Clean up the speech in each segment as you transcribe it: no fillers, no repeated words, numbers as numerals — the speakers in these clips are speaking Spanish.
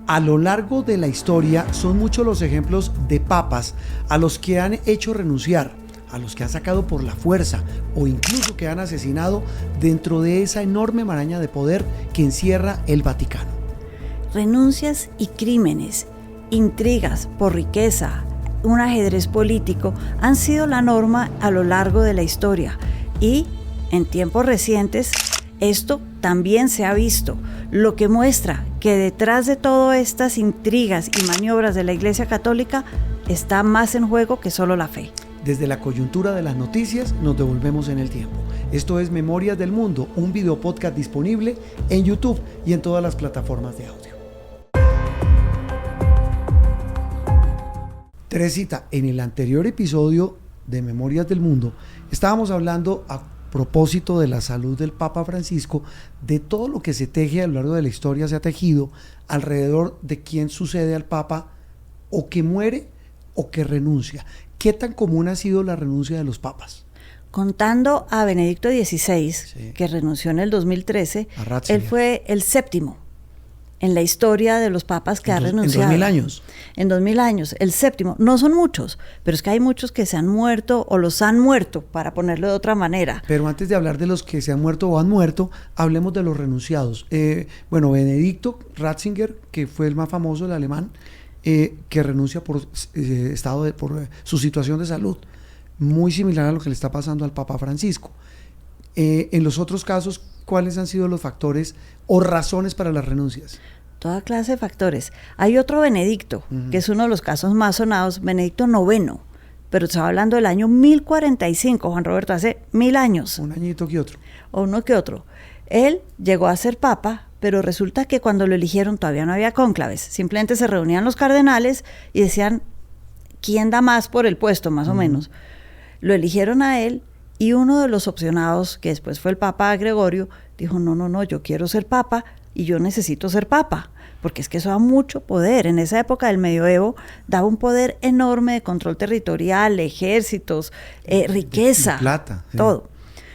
A lo largo de la historia son muchos los ejemplos de papas a los que han hecho renunciar, a los que han sacado por la fuerza o incluso que han asesinado dentro de esa enorme maraña de poder que encierra el Vaticano. Renuncias y crímenes, intrigas por riqueza, un ajedrez político han sido la norma a lo largo de la historia y en tiempos recientes esto también se ha visto, lo que muestra que detrás de todas estas intrigas y maniobras de la Iglesia Católica está más en juego que solo la fe. Desde la coyuntura de las noticias nos devolvemos en el tiempo. Esto es Memorias del Mundo, un video podcast disponible en YouTube y en todas las plataformas de audio. Teresita, en el anterior episodio de Memorias del Mundo estábamos hablando a propósito de la salud del Papa Francisco, de todo lo que se teje a lo largo de la historia, se ha tejido alrededor de quién sucede al Papa o que muere o que renuncia. ¿Qué tan común ha sido la renuncia de los papas? Contando a Benedicto XVI, sí, que renunció en el 2013, él fue el séptimo en la historia de los papas que ha renunciado. ¿En 2000 años? En 2000 años, el séptimo. No son muchos, pero es que hay muchos que se han muerto o los han muerto, para ponerlo de otra manera. Pero antes de hablar de los que se han muerto o han muerto, hablemos de los renunciados. Benedicto Ratzinger, que fue el más famoso, el alemán, que renuncia por por su situación de salud, muy similar a lo que le está pasando al Papa Francisco. En los otros casos, ¿cuáles han sido los factores o razones para las renuncias? Toda clase de factores. Hay otro Benedicto, que es uno de los casos más sonados, Benedicto IX, pero estaba hablando del año 1045, Juan Roberto, hace 1000 años. Un añito que otro. O uno que otro. Él llegó a ser papa, pero resulta que cuando lo eligieron todavía no había cónclaves, simplemente se reunían los cardenales y decían quién da más por el puesto, más o menos. Lo eligieron a él y uno de los opcionados, que después fue el Papa Gregorio, dijo, no, yo quiero ser papa y yo necesito ser papa, porque es que eso da mucho poder. En esa época del medioevo daba un poder enorme de control territorial, ejércitos, riqueza, plata, sí, todo.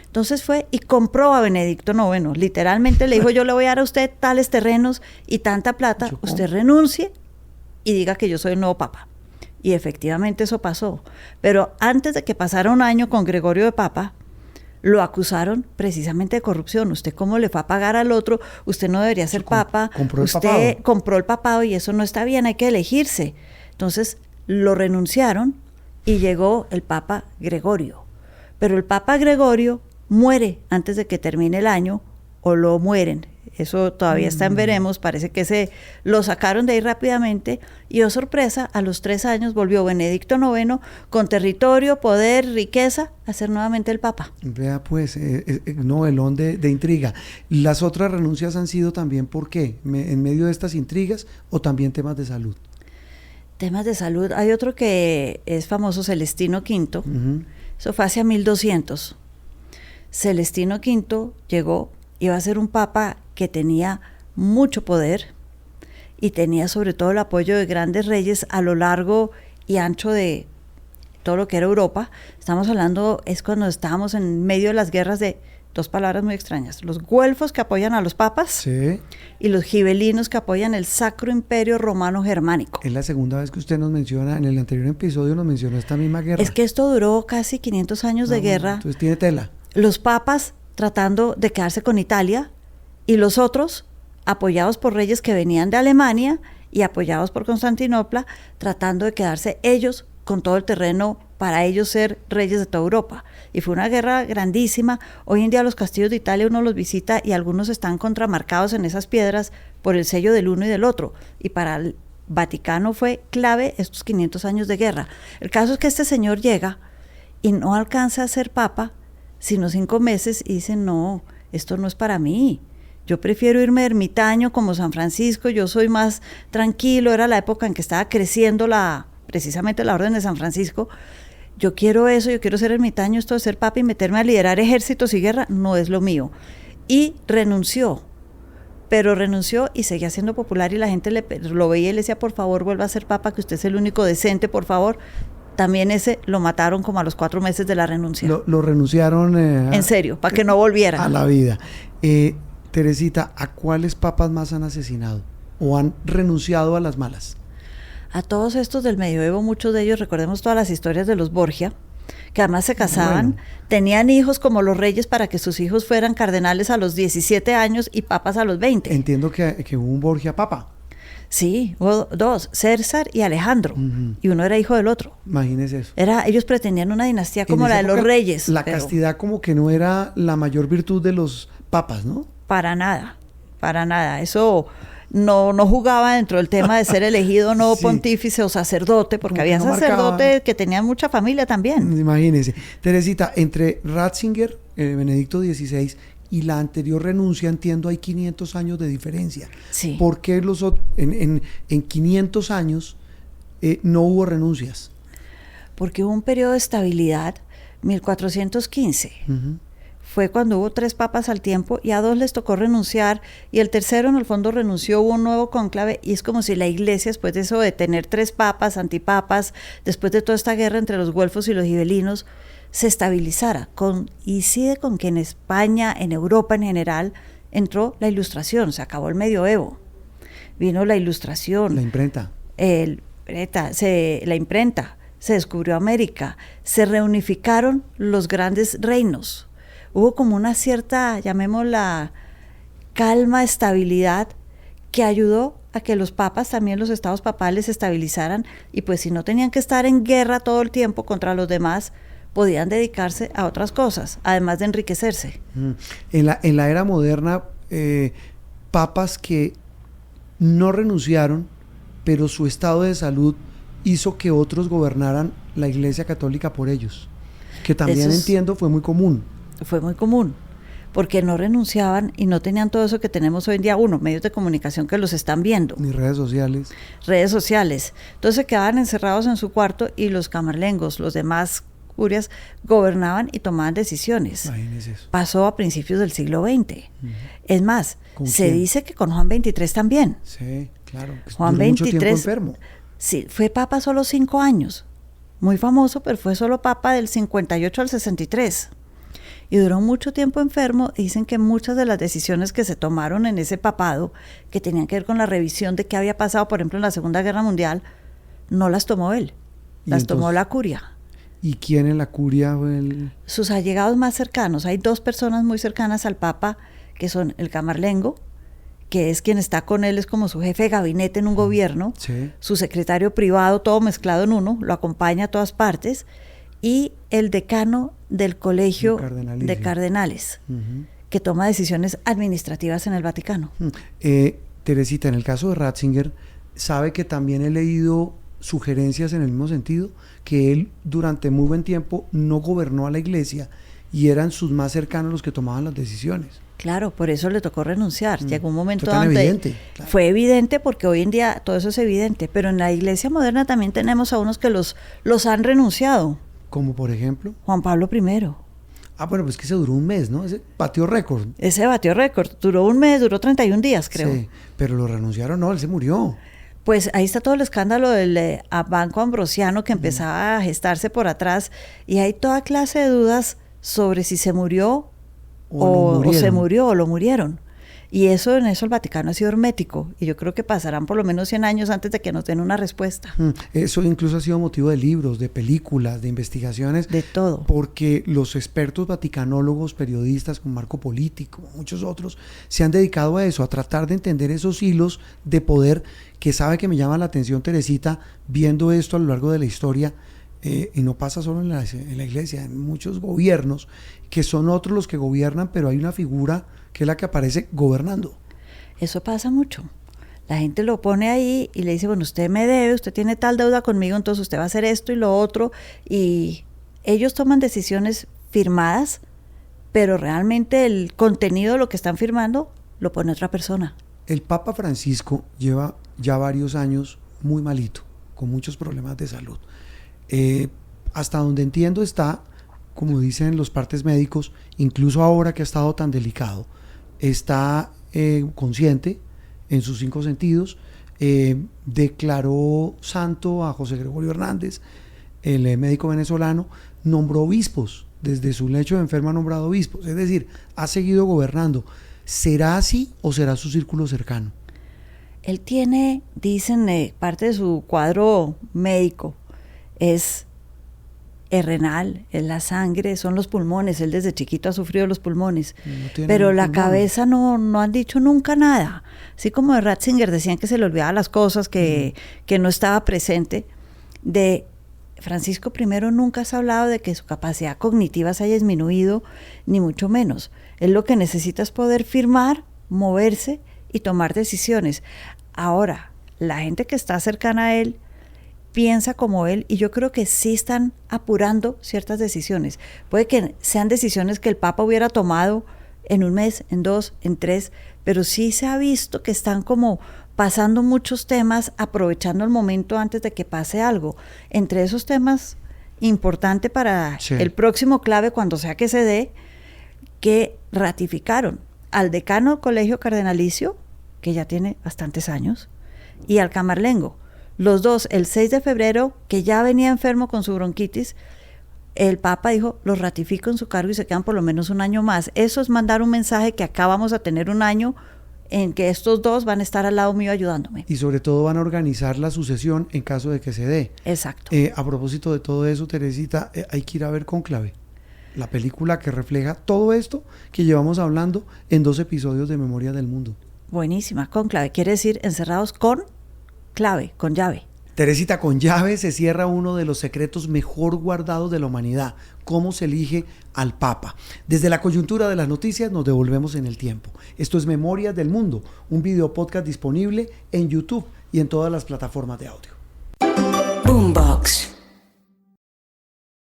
Entonces fue y compró a Benedicto IX, literalmente le dijo, yo le voy a dar a usted tales terrenos y tanta plata, usted renuncie y diga que yo soy el nuevo papa. Y efectivamente eso pasó. Pero antes de que pasara un año con Gregorio de papa, lo acusaron precisamente de corrupción. ¿Usted cómo le fue a pagar al otro? Usted no debería ser papa. Usted compró el papado y eso no está bien, hay que elegirse. Entonces lo renunciaron y llegó el Papa Gregorio. Pero el Papa Gregorio muere antes de que termine el año o lo mueren. Eso todavía está en veremos, parece que se lo sacaron de ahí rápidamente y, oh sorpresa, a los 3 años volvió Benedicto IX con territorio, poder, riqueza, a ser nuevamente el Papa. Vea pues, novelón de intriga. ¿Las otras renuncias han sido también por qué? ¿En medio de estas intrigas o también temas de salud? Temas de salud. Hay otro que es famoso, Celestino V. Eso fue hacia 1200. Celestino V llegó, iba a ser un papa que tenía mucho poder y tenía sobre todo el apoyo de grandes reyes a lo largo y ancho de todo lo que era Europa. Estamos hablando, es cuando estábamos en medio de las guerras de dos palabras muy extrañas, los güelfos que apoyan a los papas, sí, y los gibelinos que apoyan el Sacro Imperio Romano Germánico. Es la segunda vez que usted nos menciona, en el anterior episodio nos mencionó esta misma guerra. Es que esto duró casi 500 años de guerra. Entonces tiene tela. Los papas tratando de quedarse con Italia y los otros apoyados por reyes que venían de Alemania y apoyados por Constantinopla, tratando de quedarse ellos con todo el terreno para ellos ser reyes de toda Europa. Y fue una guerra grandísima. Hoy en día los castillos de Italia uno los visita y algunos están contramarcados en esas piedras por el sello del uno y del otro. Y para el Vaticano fue clave estos 500 años de guerra. El caso es que este señor llega y no alcanza a ser papa, sino 5 meses, y dice, no, esto no es para mí. Yo prefiero irme de ermitaño como San Francisco, yo soy más tranquilo. Era la época en que estaba creciendo precisamente la orden de San Francisco. Yo quiero eso, yo quiero ser ermitaño, esto de ser papa y meterme a liderar ejércitos y guerra no es lo mío. Y renunció, pero renunció y seguía siendo popular y la gente lo veía y le decía, por favor, vuelva a ser papa, que usted es el único decente, por favor. También ese lo mataron como a los 4 meses de la renuncia. Lo renunciaron. En serio, para que no volviera. A la vida. Teresita, ¿a cuáles papas más han asesinado? o han renunciado a las malas? A todos estos del medioevo, muchos de ellos, recordemos todas las historias de los Borgia, que además se casaban, Bueno. tenían hijos como los reyes para que sus hijos fueran cardenales a los 17 años y papas a los 20. Entiendo que hubo un Borgia papa. Sí, hubo dos, César y Alejandro, y uno era hijo del otro. Imagínese eso. Ellos pretendían una dinastía como En la esa de los época, reyes. La pero castidad como que no era la mayor virtud de los papas, ¿no? para nada, para nada. Eso no jugaba dentro del tema de ser elegido no Sí. pontífice o sacerdote, porque Como que había no sacerdotes marcaba. que tenían mucha familia también. Imagínese. Teresita, entre Ratzinger, Benedicto XVI, y la anterior renuncia, entiendo, hay 500 años de diferencia. Sí. ¿Por qué en 500 años no hubo renuncias? Porque hubo un periodo de estabilidad, 1415. Ujú. Fue cuando hubo 3 papas al tiempo y a 2 les tocó renunciar y el tercero en el fondo renunció, hubo un nuevo cónclave y es como si la iglesia después de eso de tener 3 papas, antipapas, después de toda esta guerra entre los güelfos y los gibelinos, se estabilizara. Coincide con que en España, en Europa en general, entró la Ilustración, se acabó el medioevo, vino la Ilustración, La imprenta. la imprenta, se descubrió América, se reunificaron los grandes reinos. Hubo como una cierta, llamémosla, calma, estabilidad, que ayudó a que los papas, también los estados papales, se estabilizaran y pues si no tenían que estar en guerra todo el tiempo contra los demás, podían dedicarse a otras cosas, además de enriquecerse. En la era moderna, papas que no renunciaron, pero su estado de salud hizo que otros gobernaran la Iglesia Católica por ellos, que también entiendo fue muy común. Fue muy común, porque no renunciaban y no tenían todo eso que tenemos hoy en día, medios de comunicación que los están viendo. Ni redes sociales. Redes sociales. Entonces quedaban encerrados en su cuarto y los camarlengos, los demás curias, gobernaban y tomaban decisiones. Imagínese eso. Pasó a principios del siglo XX. Es más, se quién? dice que con Juan XXIII también. Sí, claro. Juan Duró mucho tiempo XXIII, enfermo. sí, fue papa solo 5 años. Muy famoso, pero fue solo papa del 58 al 63. Y duró mucho tiempo enfermo. Dicen que muchas de las decisiones que se tomaron en ese papado, que tenían que ver con la revisión de qué había pasado, por ejemplo, en la Segunda Guerra Mundial, no las tomó él, las tomó la curia. ¿Y quién en la curia fue el...? Sus allegados más cercanos, hay 2 personas muy cercanas al papa, que son el camarlengo, que es quien está con él, es como su jefe de gabinete en un gobierno, Sí. su secretario privado, todo mezclado en uno, lo acompaña a todas partes, y el decano del colegio de cardenales, que toma decisiones administrativas en el Vaticano. Teresita, en el caso de Ratzinger, sabe que también he leído sugerencias en el mismo sentido, que él durante muy buen tiempo no gobernó a la iglesia y eran sus más cercanos los que tomaban las decisiones. Claro, por eso le tocó renunciar. Llegó un momento Fue tan donde evidente, claro. fue evidente, porque hoy en día todo eso es evidente, pero en la iglesia moderna también tenemos a unos que los han renunciado. Como por ejemplo... Juan Pablo I. Bueno, pues que se duró un mes, ¿no? Ese batió récord. Ese batió récord, duró un mes, duró 31 días, creo. Sí, pero lo renunciaron, no, él se murió. Pues ahí está todo el escándalo del Banco Ambrosiano que empezaba a gestarse por atrás y hay toda clase de dudas sobre si se murió o se murió o lo murieron. Y en eso el Vaticano ha sido hermético y yo creo que pasarán por lo menos 100 años antes de que nos den una respuesta. Eso incluso ha sido motivo de libros, de películas, de investigaciones. De todo. Porque los expertos vaticanólogos, periodistas como Marco Politi, como muchos otros, se han dedicado a eso, a tratar de entender esos hilos de poder que sabe que me llama la atención, Teresita, viendo esto a lo largo de la historia. Y no pasa solo en la iglesia, en muchos gobiernos, que son otros los que gobiernan, pero hay una figura que es la que aparece gobernando. Eso pasa mucho. La gente lo pone ahí y le dice, bueno, usted me debe, usted tiene tal deuda conmigo, entonces usted va a hacer esto y lo otro. Y ellos toman decisiones firmadas, pero realmente el contenido de lo que están firmando lo pone otra persona. El Papa Francisco lleva ya varios años muy malito, con muchos problemas de salud. Hasta donde entiendo está, como dicen los partes médicos, incluso ahora que ha estado tan delicado, está consciente en sus 5 sentidos, declaró santo a José Gregorio Hernández, el médico venezolano, nombró obispos, desde su lecho de enfermo ha nombrado obispos, es decir, ha seguido gobernando. ¿Será así o será su círculo cercano? Él tiene, dicen, parte de su cuadro médico es renal, es la sangre, son los pulmones. Él desde chiquito ha sufrido los pulmones, pero la cabeza no han dicho nunca nada. Así como de Ratzinger decían que se le olvidaba las cosas, que no estaba presente. De Francisco I nunca se ha hablado de que su capacidad cognitiva se haya disminuido, ni mucho menos. Él lo que necesita es poder firmar, moverse y tomar decisiones. Ahora, la gente que está cercana a él piensa como él, y yo creo que sí están apurando ciertas decisiones. Puede que sean decisiones que el Papa hubiera tomado en 1 mes, en 2, en 3, pero sí se ha visto que están como pasando muchos temas, aprovechando el momento antes de que pase algo. Entre esos temas, importante para el próximo clave, cuando sea que se dé, que ratificaron al decano del Colegio Cardenalicio, que ya tiene bastantes años, y al camarlengo. Los dos, el 6 de febrero, que ya venía enfermo con su bronquitis, el Papa dijo, los ratifico en su cargo y se quedan por lo menos 1 año más. Eso es mandar un mensaje que acá vamos a tener 1 año en que estos dos van a estar al lado mío ayudándome. Y sobre todo van a organizar la sucesión en caso de que se dé. Exacto. A propósito de todo eso, Teresita, hay que ir a ver Cónclave, la película que refleja todo esto que llevamos hablando en 2 episodios de Memoria del Mundo. Buenísima, Cónclave, quiere decir encerrados con clave, con llave. Teresita, con llave se cierra uno de los secretos mejor guardados de la humanidad, cómo se elige al Papa. Desde la coyuntura de las noticias nos devolvemos en el tiempo. Esto es Memorias del Mundo, un video podcast disponible en YouTube y en todas las plataformas de audio.